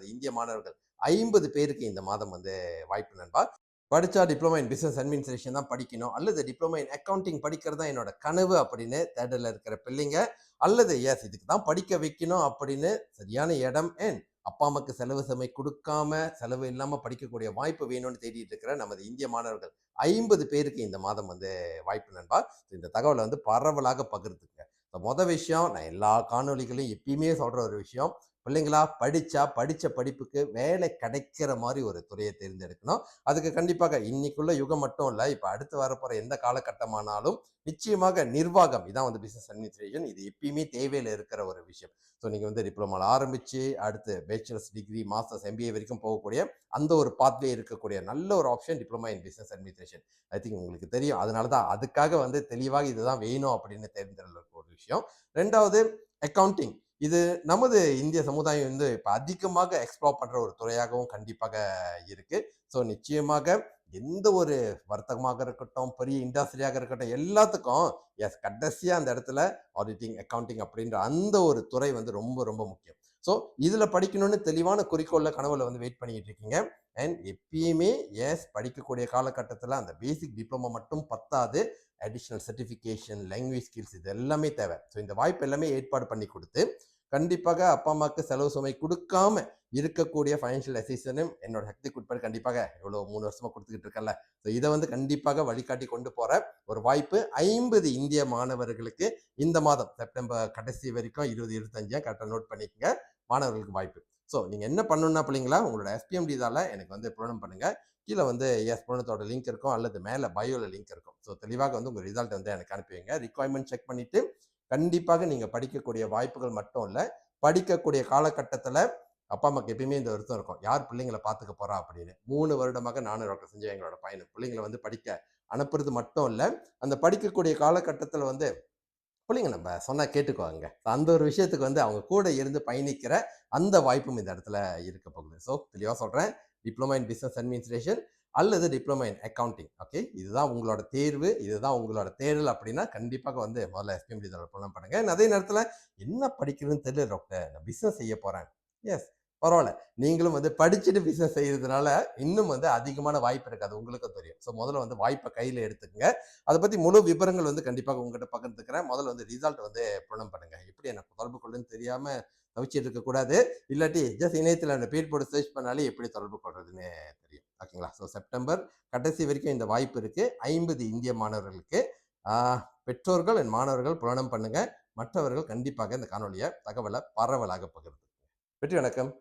நமது இந்திய மாணவர்கள் 50 பேருக்கு இந்த மாதம் வந்து வாய்ப்பு நண்பா. படிச்சா டிப்ளமோ இன் பிசினஸ் அட்மினிஸ்ட்ரேஷன் தான் படிக்கணும், அல்லது டிப்ளமோ இன் அக்கவுண்டிங் படிக்கிறது தான் என்னோட கனவு அப்படின்னு தேடல இருக்கிற பிள்ளைங்க, அல்லது எஸ் இதுக்கு தான் படிக்க வைக்கணும் அப்படின்னு சரியான இடம் அப்பா அம்மாக்கு செலவு சுமை கொடுக்காம செலவு இல்லாம படிக்கக்கூடிய வாய்ப்பு வேணும்னு தேடிட்டு இருக்கிற நமது இந்திய மாணவர்கள் 50 பேருக்கு இந்த மாதம் வந்து வாய்ப்பு நண்பா. இந்த தகவலை வந்து பரவலாக பகிர்ந்துக்குங்க. மொதல் விஷயம், நான் எல்லா காணொலிகளையும் எப்பயுமே சொல்ற ஒரு விஷயம், பிள்ளைங்களா படிச்ச படிப்புக்கு வேலை கிடைக்கிற மாதிரி ஒரு துறையை தேர்ந்தெடுக்கணும். அதுக்கு கண்டிப்பாக இன்னைக்குள்ள யுகம் மட்டும் இல்ல, இப்ப அடுத்து வரப்போற எந்த காலகட்டமானாலும் நிச்சயமாக நிர்வாகம் இதான் வந்து பிசினஸ் அட்மினிஸ்ட்ரேஷன். இது எப்பயுமே தேவையில இருக்கிற ஒரு விஷயம். ஸோ நீங்க வந்து டிப்ளமால ஆரம்பிச்சு அடுத்து பேச்சுலர்ஸ் டிகிரி, மாஸ்டர்ஸ், எம்பிஏ வரைக்கும் போகக்கூடிய அந்த ஒரு பாத்வே இருக்கக்கூடிய நல்ல ஒரு option diploma in business administration. I think உங்களுக்கு தெரியும். அதனால தான் அதுக்காக வந்து தெளிவாக இதுதான் வேணும் அப்படின்னு தேர்ந்தெடுக்கிற ஒரு விஷயம். 2வது அக்கவுண்டிங். இது நமது இந்திய சமுதாயம் வந்து இப்ப அதிகமாக எக்ஸ்ப்ளோர் பண்ற ஒரு துறையாகவும் கண்டிப்பாக இருக்கு. ஸோ நிச்சயமாக எந்த ஒரு வர்த்தகமாக இருக்கட்டும், பெரிய இண்டஸ்ட்ரியாக இருக்கட்டும், எல்லாத்துக்கும் எஸ் கடைசியா அந்த இடத்துல ஆடிட்டிங், அக்கவுண்டிங் அப்படின்ற அந்த ஒரு துறை வந்து ரொம்ப ரொம்ப முக்கியம். ஸோ இதுல படிக்கணும்னு தெளிவான குறிக்கோள்ல கனவுல வந்து வெயிட் பண்ணிட்டு இருக்கீங்க. அண்ட் எப்பயுமே எஸ் படிக்கக்கூடிய காலகட்டத்தில் அந்த பேசிக் டிப்ளமோ மட்டும் பத்தாது, அடிஷனல் சர்டிஃபிகேஷன், லாங்குவேஜ் ஸ்கில்ஸ் இது எல்லாமே தேவை. ஸோ இந்த வாய்ப்பு எல்லாமே ஏற்பாடு பண்ணி கொடுத்து கண்டிப்பாக அப்பா அம்மாவுக்கு செலவு சுமை கொடுக்காம இருக்கக்கூடிய ஃபைனான்ஷியல் அசிஸ்டன்ஸும் என்னோட சக்திக்கு உட்பட கண்டிப்பாக எவ்வளோ 3 வருஷமா கொடுத்துக்கிட்டு இருக்கேன்ல, ஸோ இதை வந்து கண்டிப்பாக வழிகாட்டி கொண்டு போற ஒரு வாய்ப்பு 50 இந்திய மாணவர்களுக்கு இந்த மாதம் செப்டம்பர் கடைசி வரைக்கும் 20, 25 கரெக்டாக நோட் பண்ணிக்கங்க, மாணவர்களுக்கு வாய்ப்பு. ஸோ நீங்க என்ன பண்ணணும்னா பிள்ளைங்களா, உங்களோட எஸ்பிஎம்டி தால எனக்கு வந்து புரணம் பண்ணுங்க. கீழே வந்து எஸ் புரணத்தோட லிங்க் இருக்கும், அல்லது மேலே பயோல லிங்க் இருக்கும். ஸோ தெளிவாக வந்து உங்க ரிசல்ட் வந்து எனக்கு அனுப்பி வைங்க. ரிக்வயர்மெண்ட் செக் பண்ணிட்டு கண்டிப்பாக நீங்க படிக்கக்கூடிய வாய்ப்புகள் மட்டும் இல்ல, படிக்கக்கூடிய காலகட்டத்துல அப்பா அம்மாக்கு எப்பயுமே இந்த வருத்தம் இருக்கும், யார் பிள்ளைங்களை பார்த்துக்க போறா அப்படின்னு. 3 வருடமாக நானும் டாக்டர் செஞ்ச எங்களோட பயணம் பிள்ளைங்களை வந்து படிக்க அனுப்புறது மட்டும் இல்ல, அந்த படிக்கக்கூடிய காலகட்டத்துல வந்து பிள்ளைங்க நம்ம சொன்னா கேட்டுக்குவாங்க. அந்த ஒரு விஷயத்துக்கு வந்து அவங்க கூட இருந்து பயணிக்கிற அந்த வாய்ப்பும் இந்த இடத்துல இருக்க போகுது. ஸோ தெளிவா சொல்றேன், டிப்ளமா இன் பிசினஸ் அட்மினிஸ்ட்ரேஷன் அல்லது டிப்ளமா இன் அக்கவுண்டிங். ஓகே, இதுதான் உங்களோட தேர்வு, இதுதான் உங்களோட தேடல் அப்படின்னா கண்டிப்பாக வந்து முதல்ல எஸ்பிஎம்டி புலம் பண்ணுங்க. அதே நேரத்துல என்ன படிக்கிறதுன்னு தெரியல டாக்டர், நான் பிசினஸ் செய்ய போறேன். எஸ் பரவாயில்ல, நீங்களும் வந்து படிச்சுட்டு பிசினஸ் செய்யறதுனால இன்னும் வந்து அதிகமான வாய்ப்பு இருக்காது, உங்களுக்கும் தெரியும். ஸோ முதல்ல வந்து வாய்ப்பை கையில எடுத்துக்கங்க. அதை பத்தி முழு விவரங்கள் வந்து கண்டிப்பாக உங்ககிட்ட பகிர்ந்துக்கிறேன். முதல்ல வந்து ரிசல்ட் வந்து புலம் பண்ணுங்க. எப்படி எனக்கு தொடர்பு கொள்ளுன்னு தெரியாம தவிச்சிட்டு இருக்க கூடாது. இல்லாட்டி ஜஸ்ட் இணையத்தில் அந்த பேர் போட்டு சர்ச் பண்ணாலே எப்படி தொடர்பு கொள்றதுன்னு தெரியும். ஓகேங்களா? ஸோ செப்டம்பர் கடைசி வரைக்கும் இந்த வாய்ப்பு இருக்கு 50 இந்திய மாணவர்களுக்கு. பெற்றோர்கள் என் மாணவர்கள் புலனம் பண்ணுங்க. மற்றவர்கள் கண்டிப்பாக இந்த காணொலியை தகவலை பரவலாக பகிர்ந்து. வெற்றி வணக்கம்.